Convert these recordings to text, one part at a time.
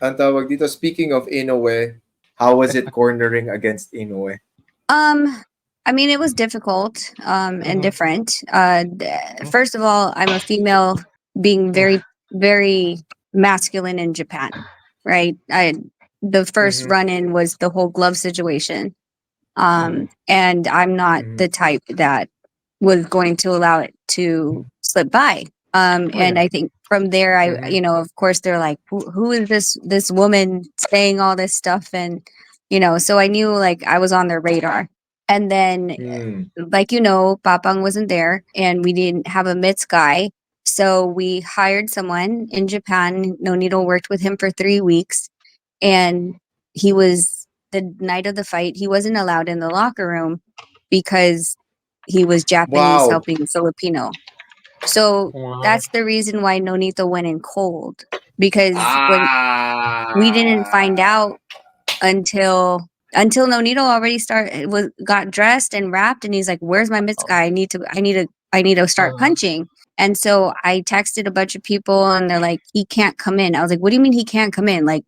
Ang tawag dito, speaking of Inoue, how was it cornering against Inoue? Um, I mean, it was difficult, and Mhm. different. First of all, I'm a female being very, very masculine in Japan, right? The first Mm-hmm. run in was the whole glove situation. Mhm. And I'm not Mm-hmm. the type that was going to allow it to slip by. Oh And yeah. I think from there, Mm-hmm. of course, they're like, who is this woman saying all this stuff? And, so I knew like I was on their radar. And then, Mm. like, Papang wasn't there and we didn't have a mitts guy. So we hired someone in Japan. Nonito worked with him for 3 weeks. And he was, the night of the fight, he wasn't allowed in the locker room because he was Japanese Wow. helping Filipino. So Wow. that's the reason why Nonito went in cold, because when we didn't find Ah. out until Nonito already got dressed and wrapped, and he's like, "Where's my mitts guy? I need to start Uh, punching." And so I texted a bunch of people, and they're like, "He can't come in." I was like, "What do you mean he can't come in? Like,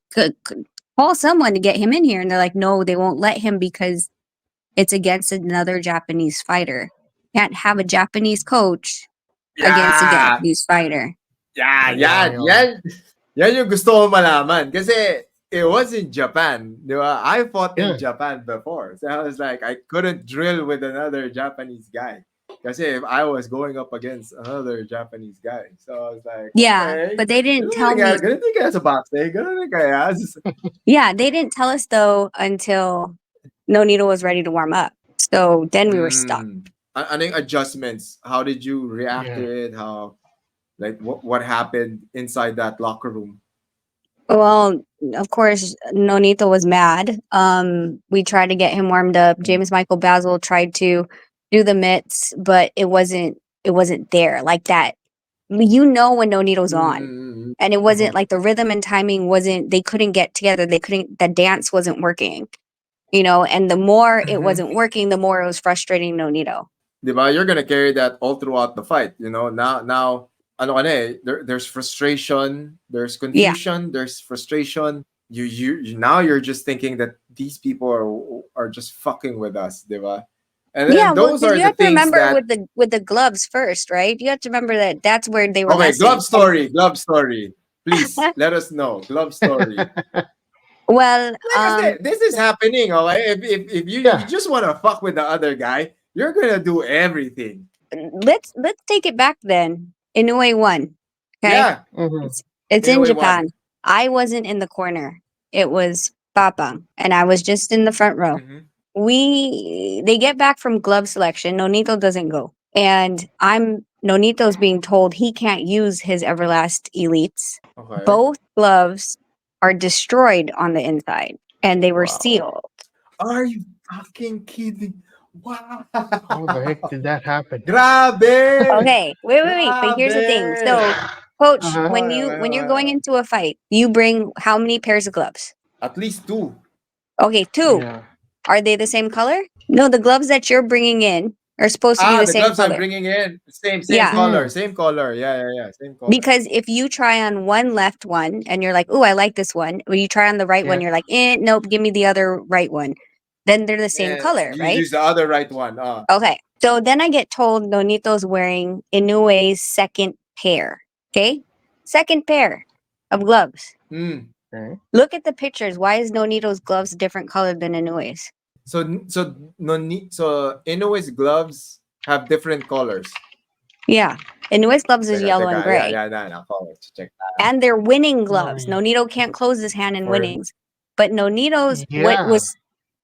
call someone to get him in here." And they're like, "No, they won't let him because it's against another Japanese fighter. Can't have a Japanese coach against a Yeah. Japanese fighter." Yeah, wow, yun. yan yung gusto ko malaman. Kasi it was in Japan, di ba? I fought in Yeah. Japan before. So I was like, I couldn't drill with another Japanese guy. Kasi if I was going up against another Japanese guy. So I was like, Yeah, okay. but they didn't Ganun tell nangyari. me. Ganun din kaya sa boxing. Ganun din kaya. Yeah, they didn't tell us though until Nonito was ready to warm up. So then we were stuck. Ano yung adjustments? How did you react to Yeah. it? How, like, what happened inside that locker room? Well, of course, Nonito was mad. We tried to get him warmed up. Mm. James Michael Basil tried to do the mitts, but it wasn't there like that. When Nonito's on. Mm-hmm. And it wasn't like the rhythm and timing wasn't, they couldn't get together. The dance wasn't working, and the more it Mm-hmm. wasn't working, the more it was frustrating Nonito. Diba? You're gonna carry that all throughout the fight. Now, ano ka na eh, there's frustration, there's Yeah. confusion, there's frustration. Now you're just thinking that these people are just fucking with us, diba? And Yeah, then well, those because are you the have to things remember that. with the gloves first, right? You have to remember that that's where they were Okay, messing. glove story. Please let us know. Glove story. Well, Like I said, this is happening, okay? If you Yeah. just wanna fuck with the other guy, you're gonna do everything. let's take it back then. Inoue won. Okay, Yeah, Mhm. it's in a in way one. Japan. I wasn't in the corner. It was Papa, and I was just in the front row. Mm-hmm. They get back from glove selection. Nonito doesn't go, and Nonito's being told he can't use his Everlast Elites. Okay. Both gloves are destroyed on the inside, and they were Wow. sealed. Are you fucking kidding? Wow. How the heck did that happen? Grabe! Okay, wait. But here's the thing. Grabe! So, coach, Uh-huh. when you're going into a fight, you bring how many pairs of gloves? At least two. Okay, two. Yeah. Are they the same color? No, the gloves that you're bringing in are supposed to be the The same gloves I'm color. bringing in. Same Yeah, color. Mm. Same color. Yeah. Same color. because if you try on one left one and you're like, "Oh, I like this one," when you try on the right one, Yeah. you're like, "Nope, give me the other right one." Then they're the same Yeah, color, you right? use the other right one. Okay. So then I get told Nonito's wearing Inoue's second pair. Okay? Second pair of gloves. Mm. Okay. Look at the pictures. Why is Nonito's gloves different colored than Inoue's? So Inoue's gloves have different colors. Yeah. Inoue's gloves is yellow and Teka. gray. Yeah. Colors. Check that. And they're winning Oh, gloves. Nonito can't close his hand in For winnings. But Nonito's yeah.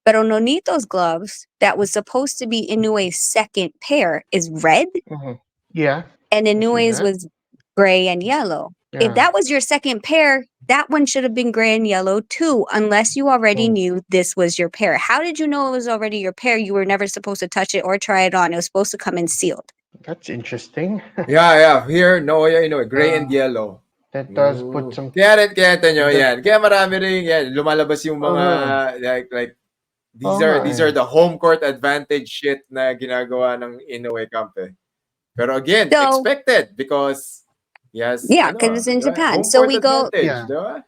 but on Nonito's gloves that was supposed to be Inoue's second pair is red, Mhm. Yeah. and I see Inoue's that. was gray and yellow. If Yeah. that was your second pair, that one should have been gray and yellow too, unless you already Oh, knew this was your pair. How did you know it was already your pair? You were never supposed to touch it or try it on. It was supposed to come in sealed. that's interesting. Yeah. Here, Naoya Inoue, gray and Uh, yellow. that does put some. Kaya nyo That, yan. Kaya marami rin yan. Lumalabas yung mga, uh, like, oh, these are the home court advantage shit na ginagawa ng Inoue camp eh. Pero again, So expected because yes, yeah, ano, because it's in di ba? Japan. Home So court we go. advantage, yeah. di ba?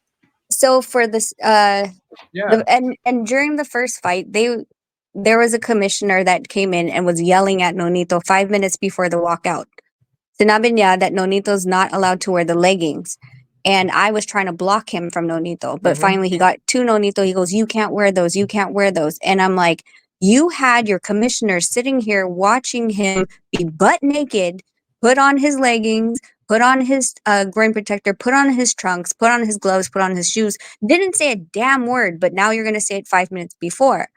So for this, Yeah. and during the first fight, there was a commissioner that came in and was yelling at Nonito 5 minutes before the walkout. Sinabi niya that Nonito's not allowed to wear the leggings. And I was trying to block him from Nonito. But Mm-hmm. finally he got to Nonito. He goes, "You can't wear those. You can't wear those." And I'm like, you had your commissioner sitting here watching him be butt naked, put on his leggings, put on his groin protector, put on his trunks, put on his gloves, put on his shoes. Didn't say a damn word, but now you're going to say it 5 minutes before.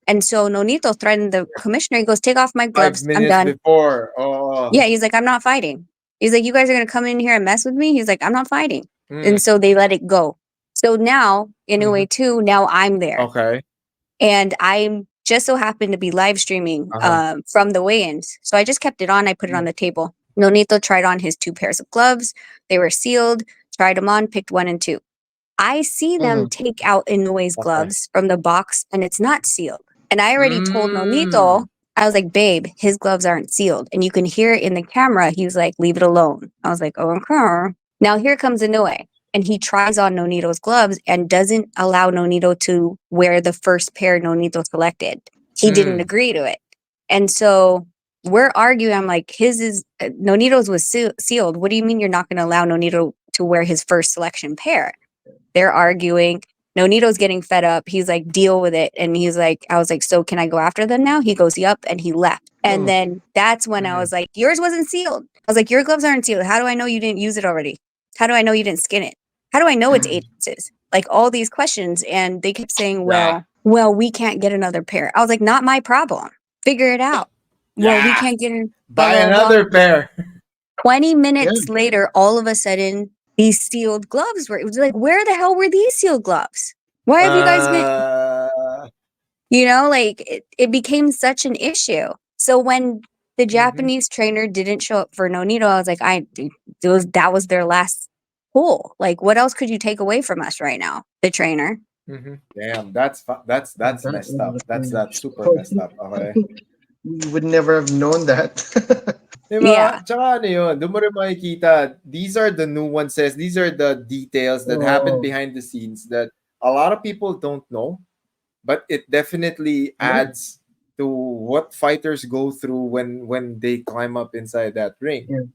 And so Nonito threatened the commissioner. He goes, "Take off my Five gloves. I'm minutes done." before. Oh. Yeah, he's like, "I'm not fighting." He's like, "You guys are gonna come in here and mess with me?" He's like, "I'm not fighting." Mm. And so they let it go. So now, in a Mm-hmm. way too, now I'm there. Okay. And I'm just so happened to be live streaming Uh-huh. from the weigh-ins. So I just kept it on. I put it on Mm. the table. Nonito tried on his 2 pairs of gloves. They were sealed. Tried them on, picked 1 and 2. I see them Mhm. take out Inoue's Okay. gloves from the box and it's not sealed. And I already told Mm. Nonito, I was like, "Babe, his gloves aren't sealed." And you can hear it in the camera. He was like, "Leave it alone." I was like, "Oh, okay." Now here comes Inoue. And he tries on Nonito's gloves and doesn't allow Nonito to wear the first pair Nonito selected. He didn't Mm. agree to it. And so we're arguing. I'm like, his is Nonito's was sealed. What do you mean you're not going to allow Nonito to wear his first selection pair? They're arguing. Nonito's getting fed up. He's like, "Deal with it." And he's like, I was like, "So can I go after them now?" He goes, "Yup." And he left. And Mhm. then that's when I Mm-hmm. was like, "Yours wasn't sealed." I was like, "Your gloves aren't sealed. How do I know you didn't use it already? How do I know you didn't skin it? How do I know it's 8 ounces?" Like all these questions. And they kept saying, Yeah. well, we can't get another pair. I was like, "Not my problem. Figure it out." Well, we Yeah. can't get in, blah, Buy blah, blah. another pair. 20 Yeah. minutes later, all of a sudden, these sealed gloves were, it was like, where the hell were these sealed gloves? Why have you guys been, Uh. like it became such an issue. So when the Mm-hmm. Japanese trainer didn't show up for Nonito, I was like, that was their last pull. Like, what else could you take away from us right now? The trainer. Mm-hmm. Damn. That's That messed up. That's super so messed up. Okay. we would never have known that. Yeah. Diba? Tsaka ano yun, doon mo rin makikita, these are the nuances, these are the details that happen Oh, behind the scenes that a lot of people don't know, but it definitely yeah. adds to what fighters go through when they climb up inside that ring. Yeah.